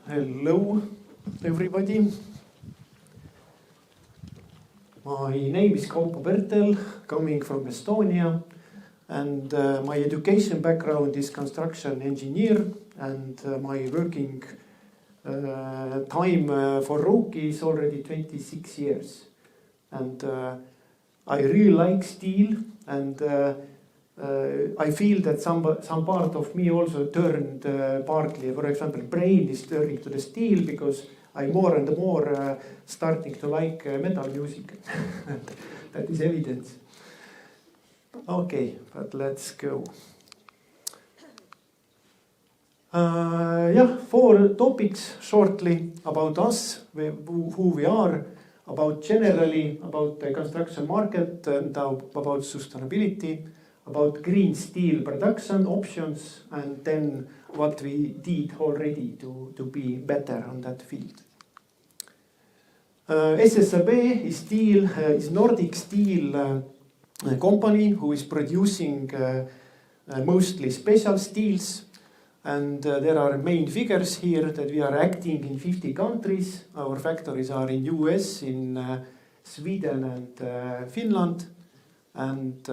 Hello, everybody. My name is Kaupo Pertel, coming from Estonia, and my education background is construction engineer, and my working time for RUUKKI is already 26 years. And I really like steel, and I feel that some part of me also turned partly, for example, brain is turning to the steel because I'm more and more starting to like metal music. That is evidence. Okay, but let's go. Four topics shortly about us, who we are, about generally, about the construction market and about sustainability, about green steel production options, and then what we did already to be better on that field. SSAB is Nordic steel company who is producing mostly special steels, and there are main figures here that we are acting in 50 countries. Our factories are in US, in Sweden and Finland, and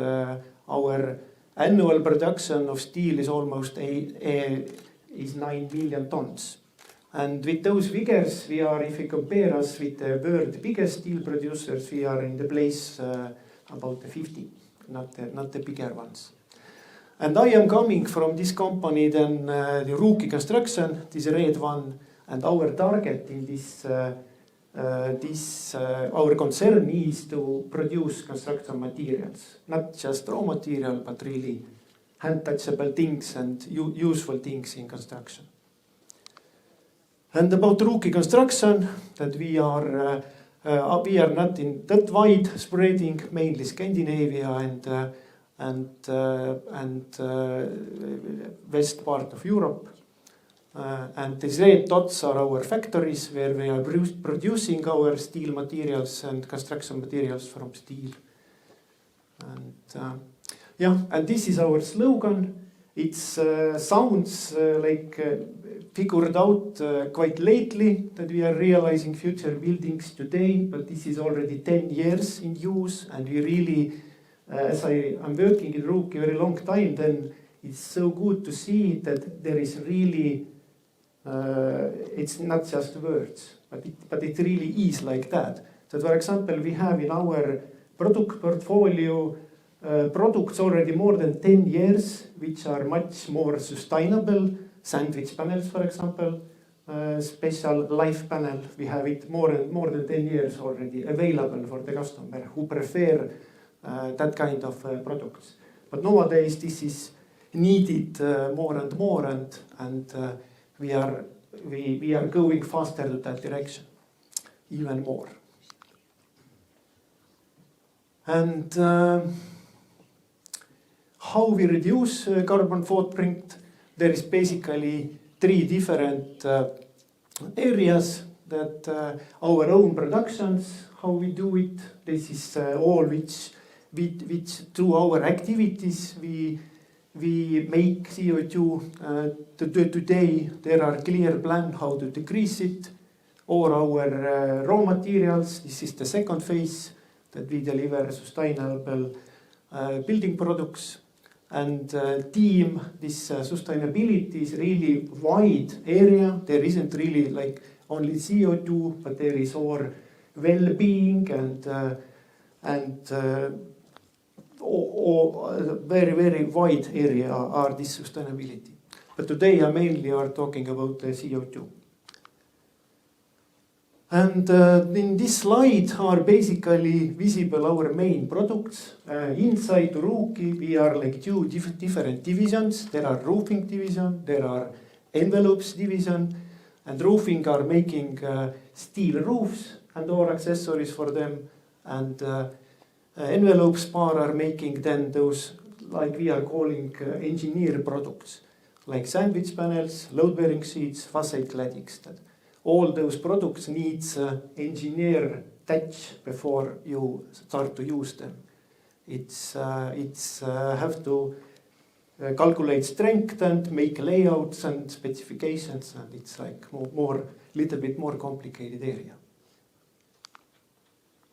our annual production of steel is almost 9 million tons. And with those figures, we are, if you compare us with the world's biggest steel producers, we are in the place about the 50, not the bigger ones. And I am coming from this company, then the RUUKKI construction, this red one, and our target in this our concern is to produce construction materials, not just raw material, but really hand-touchable things and useful things in construction. And about RUUKKI construction, that we are not in that wide spreading, mainly Scandinavia and west part of Europe. And these red dots are our factories where we are producing our steel materials and construction materials from steel. And this is our slogan. It sounds like figured out quite lately that we are realizing future buildings today, but this is already 10 years in use, and we really, as I'm working in RUUKKI a very long time, then it's so good to see that there is really it's not just words, but it really is like that. So, for example, we have in our product portfolio products already more than 10 years, which are much more sustainable. Sandwich panels, for example, special life panel. We have it more than 10 years already available for the customer who prefer that kind of products. But nowadays this is needed more and more, and we are going faster to that direction, even more. And how we reduce carbon footprint? There is basically 3 different areas that our own productions, how we do it. This is all which through our activities we make CO2. Today there are clear plan how to decrease it. Or our raw materials. This is the second phase that we deliver sustainable building products. And team, this sustainability is really wide area. There isn't really like only CO2, but there is more well-being and very, very wide area are this sustainability. But today I mainly are talking about the CO2. And in this slide are basically visible our main products. Inside RUUKKI we are like 2 different divisions. There are roofing division, there are envelopes division, and roofing are making steel roofs and all accessories for them. And envelopes part are making then those, like we are calling engineer products, like sandwich panels, load-bearing sheets, facade claddings. All those products needs engineer touch before you start to use them. It's have to calculate strength and make layouts and specifications, and it's like little bit more complicated area.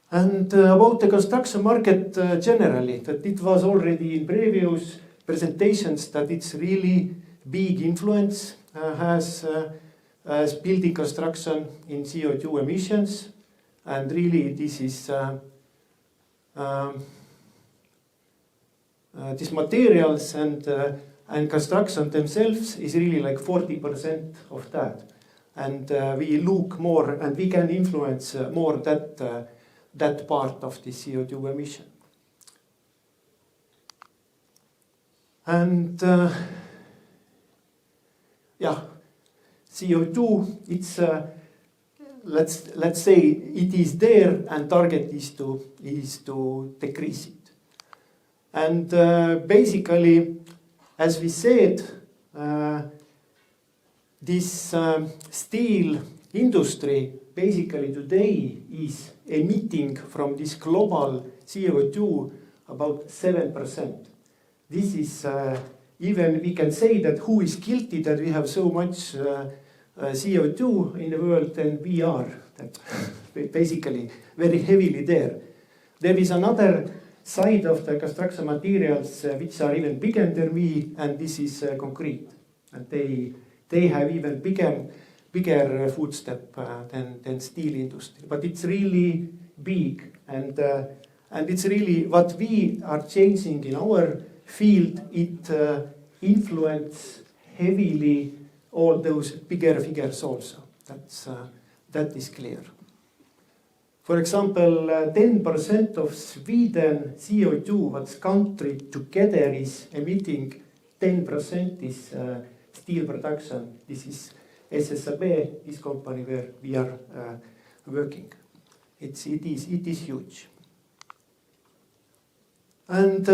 And about the construction market generally, that it was already in previous presentations that it's really big influence has building construction in CO2 emissions, and really this is these materials and construction themselves is really like 40% of that, and we look more and we can influence more that part of the CO2 emission. And CO2, it's let's say it is there, and target is to decrease it. And basically, as we said, this steel industry basically today is emitting from this global CO2 about 7%. This is even we can say that who is guilty that we have so much CO2 in the world, and we are that basically very heavily there. There is another side of the construction materials which are even bigger than we, and this is concrete, and they have even bigger footstep than steel industry, but it's really big, and it's really what we are changing in our field. It influence heavily all those bigger figures also. That is clear. For example, 10% of Sweden CO2, what's country together is emitting 10% is steel production. This is SSAB, this company where we are working. It is huge. And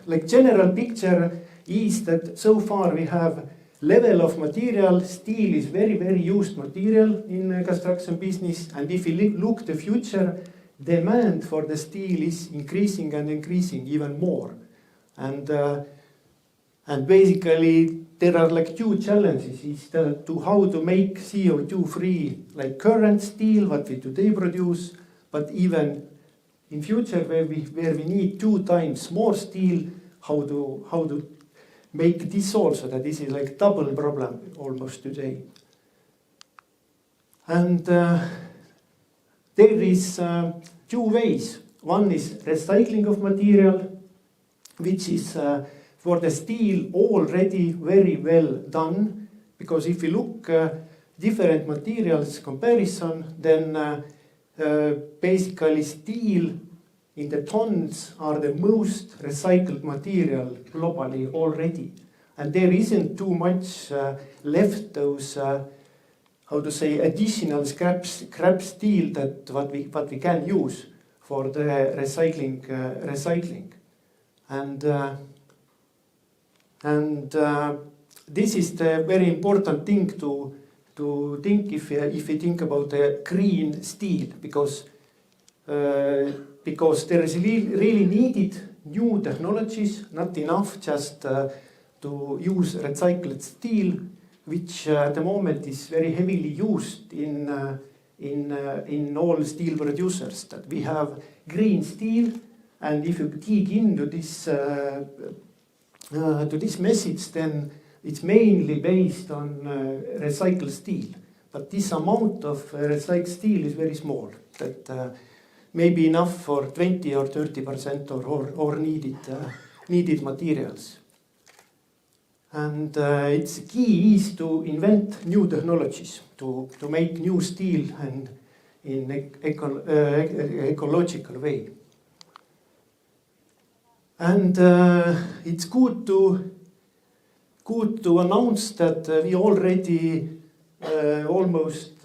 like general picture is that so far we have level of material. Steel is very, very used material in construction business, and if you look the future, demand for the steel is increasing and increasing even more. And basically there are like two challenges: is to how to make CO2 free like current steel what we today produce, but even in future where we need 2 times more steel, how to make this also, that this is like double problem almost today. And there is 2 ways. One is recycling of material, which is for the steel already very well done, because if you look different materials comparison, then basically steel in the tons are the most recycled material globally already, and there isn't too much left those how to say additional scrap steel that what we can use for the recycling, and this is the very important thing to think if you think about the green steel, because there is really needed new technologies, not enough just to use recycled steel, which at the moment is very heavily used in all steel producers. That we have green steel, and if you dig into this to this message, then it's mainly based on recycled steel. But this amount of recycled steel is very small. That maybe enough for 20 or 30% or needed materials. And its key is to invent new technologies, to make new steel and in ecological way. And it's good to announce that we already almost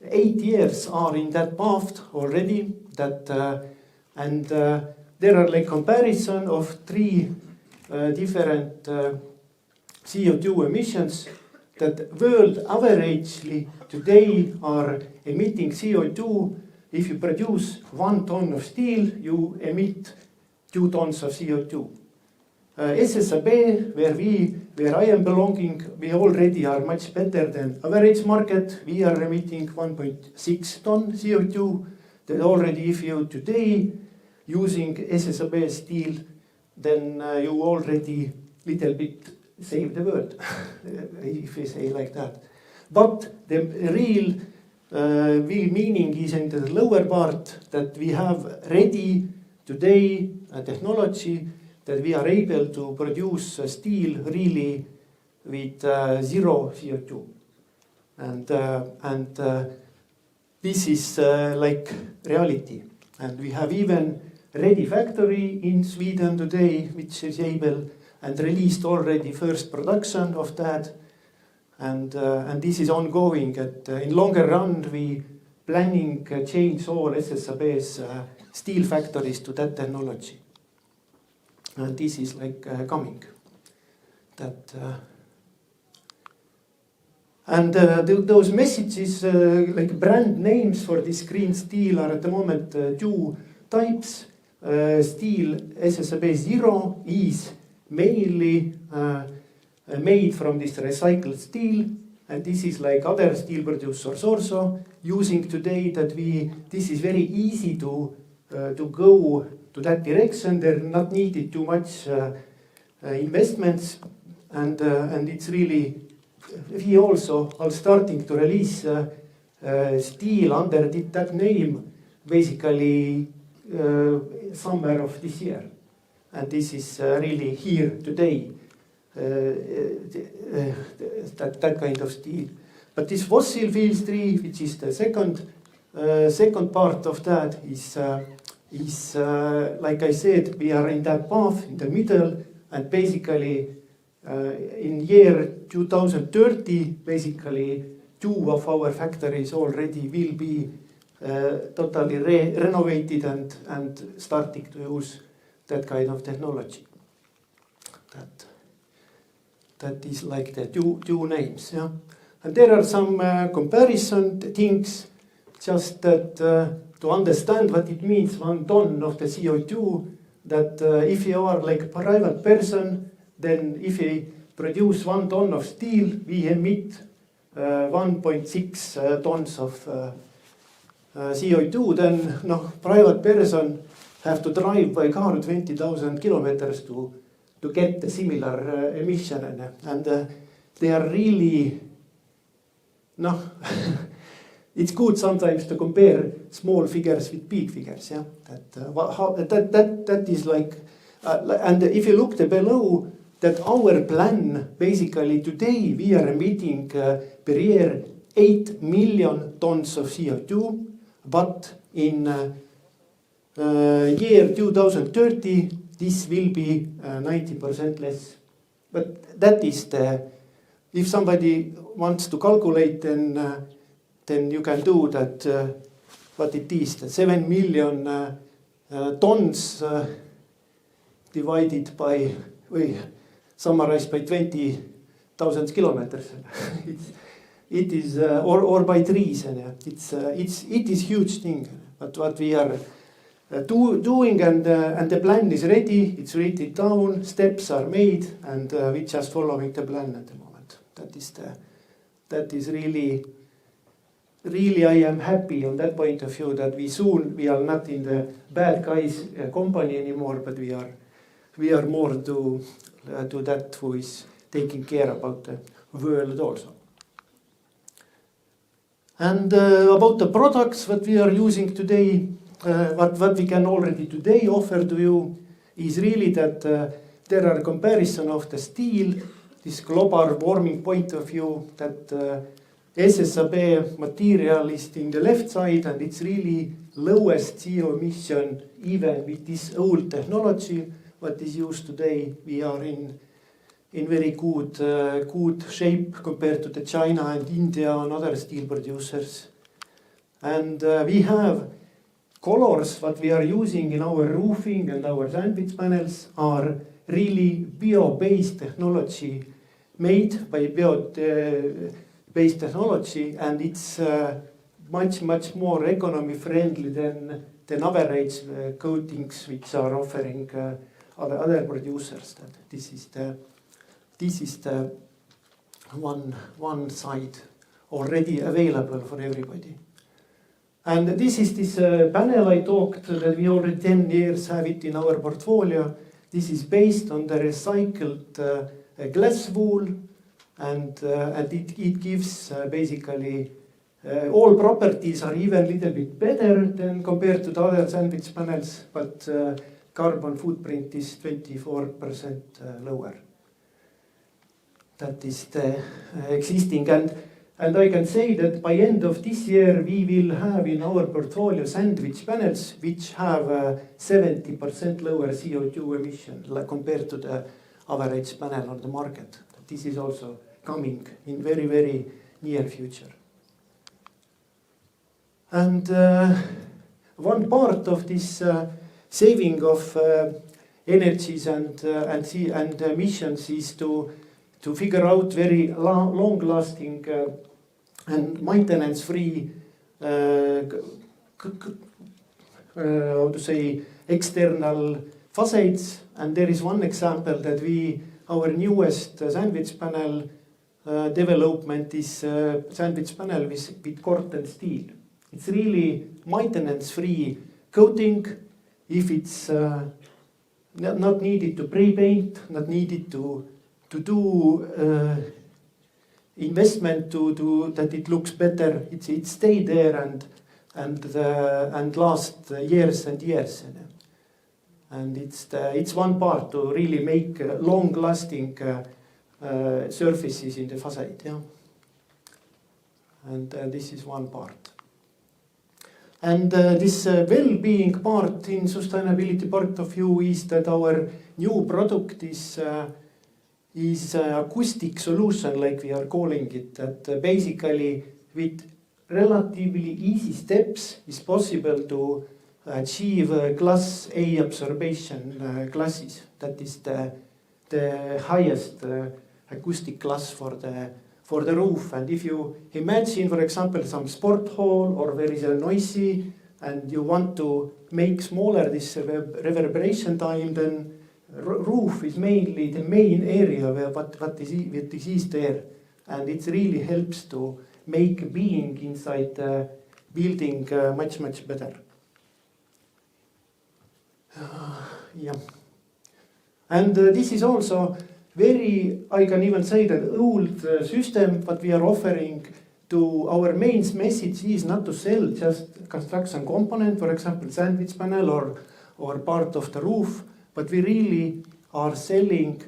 8 years are in that path already. And there are like comparison of 3 different CO2 emissions that world averagely today are emitting CO2. If you produce 1 ton of steel, you emit 2 tons of CO2. SSAB, where I am belonging, we already are much better than average market. We are emitting 1.6 ton CO2. That already, if you today using SSAB steel, then you already little bit save the world, if we say like that. But the real meaning is in the lower part, that we have ready today a technology that we are able to produce steel really with zero CO2. And this is like reality. And we have even ready factory in Sweden today, which is able and released already first production of that. And this is ongoing. In longer run, we planning change all SSAB's steel factories to that technology. And this is like coming. Those messages, like brand names for this green steel, are at the moment two types. Steel SSAB Zero is mainly made from this recycled steel, and this is like other steel producers also using today. This is very easy to go to that direction. They're not needed too much investments, and it's really, we also are starting to release steel under that name basically summer of this year, and this is really here today. That kind of steel. But this fossil fuel steel, which is the second part of that, is like I said, we are in that path in the middle, and basically in year 2030, basically 2 of our factories already will be totally renovated and starting to use that kind of technology. That is like the two names, yeah. And there are some comparison things, just that to understand what it means 1 ton of the CO2. That if you are like a private person, then if you produce 1 ton of steel, we emit 1.6 tons of CO2. Then private person have to drive by car 20,000 kilometers to get the similar emission, and they are really it's good sometimes to compare small figures with big figures, yeah. That is like and if you look below, that our plan basically today we are emitting per year 8 million tons of CO2, but in year 2030 this will be 90% less. But that is if somebody wants to calculate, then you can do that, what it is, the 7 million tons divided by, summarized by 20,000 kilometers. It is, or by trees, it is huge thing. But what we are doing, and the plan is ready, it's written down, steps are made, and we just following the plan at the moment. That is really I am happy on that point of view, that we are not in the bad guys company anymore, but we are more to that who is taking care about the world also. And about the products that we are using today, what we can already today offer to you is really that there are a comparison of the steel, this global warming point of view, that SSAB material is in the left side, and it's really lowest CO emission even with this old technology what is used today. We are in very good shape compared to the China and India and other steel producers. And we have colors what we are using in our roofing and our sandwich panels are really bio-based technology, made by bio-based technology, and it's much more economy friendly than average coatings which are offering other producers. That this is the one side already available for everybody. And this is this panel I talked that we already 10 years have it in our portfolio. This is based on the recycled glass wool, and it gives basically all properties are even a little bit better than compared to the other sandwich panels, but carbon footprint is 24% lower. That is the existing, and I can say that by end of this year we will have in our portfolio sandwich panels which have 70% lower CO2 emission compared to the average panel on the market. This is also coming in very, very near future. And one part of this saving of energies and emissions is to figure out very long-lasting and maintenance-free, external facades. And there is one example that our newest sandwich panel development is sandwich panel with Corten steel. It's really maintenance-free coating. If it's not needed to pre-paint, not needed to do investment to that it looks better. It stay there and last years and years. And it's one part to really make long-lasting surfaces in the facade. Yeah. And this is one part. And this well-being part in sustainability part of view is that our new product is acoustic solution, like we are calling it. That basically with relatively easy steps is possible to achieve class A absorption classes. That is the highest acoustic class for the roof. And if you imagine, for example, some sport hall or where is a noisy and you want to make smaller this reverberation time, then roof is mainly the main area where what is there. And it really helps to make being inside the building much better. Yeah. And this is also very, I can even say that old system, but we are offering to our main message is not to sell just construction component, for example, sandwich panel or part of the roof, but we really are selling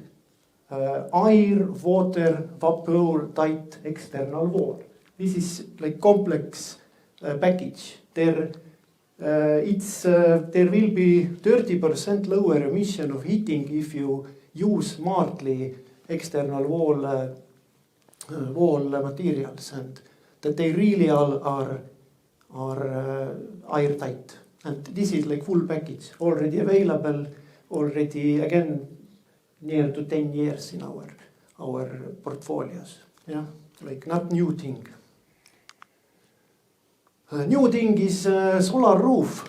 air, water, vapor tight external wall. This is like complex package. There will be 30% lower emission of heating if you use smartly external wall materials, and that they really are airtight. And this is like full package already available, already again near to 10 years in our portfolios. Yeah, like not new thing. New thing is solar roof.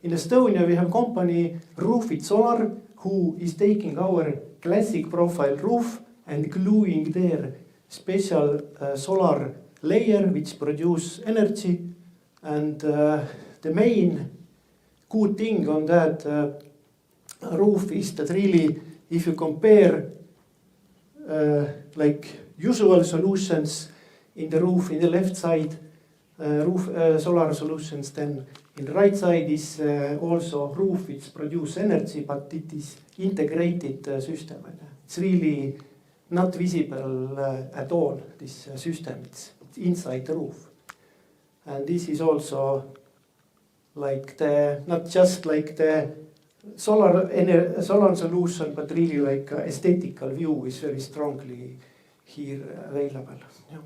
In Estonia we have company Roof It Solar who is taking our classic profile roof and gluing their special solar layer which produce energy. And the main good thing on that roof is that really if you compare like usual solutions in the roof in the left side, solar solutions, then in the right side is also roof which produce energy, but it is integrated system. It's really not visible at all, this system. It's inside the roof. And this is also like not just like the solar solution, but really like aesthetical view is very strongly here available. Yeah.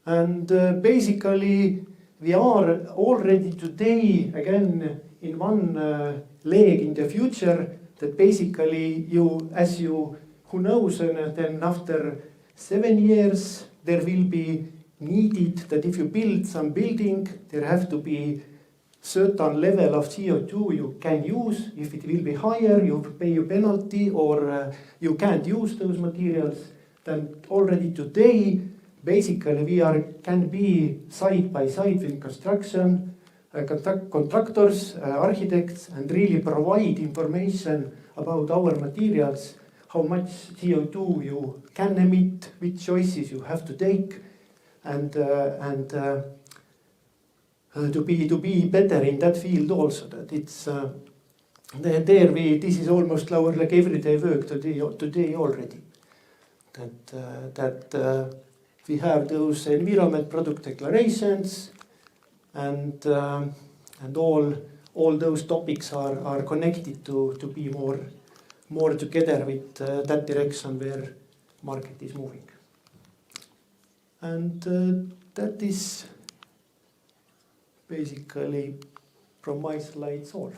And basically we are already today again in one leg in the future that basically who knows, and then after 7 years there will be needed that if you build some building, there have to be certain level of CO2 you can use. If it will be higher, you pay a penalty, or you can't use those materials. Then already today, basically can be side by side with construction, contractors, architects, and really provide information about our materials, how much CO2 you can emit, which choices you have to take, and to be better in that field also. That it's this is almost our like everyday work today already. That we have those environment product declarations, and all those topics are connected to be more together with that direction where market is moving. And that is basically from my slides all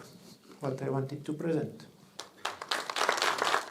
what I wanted to present.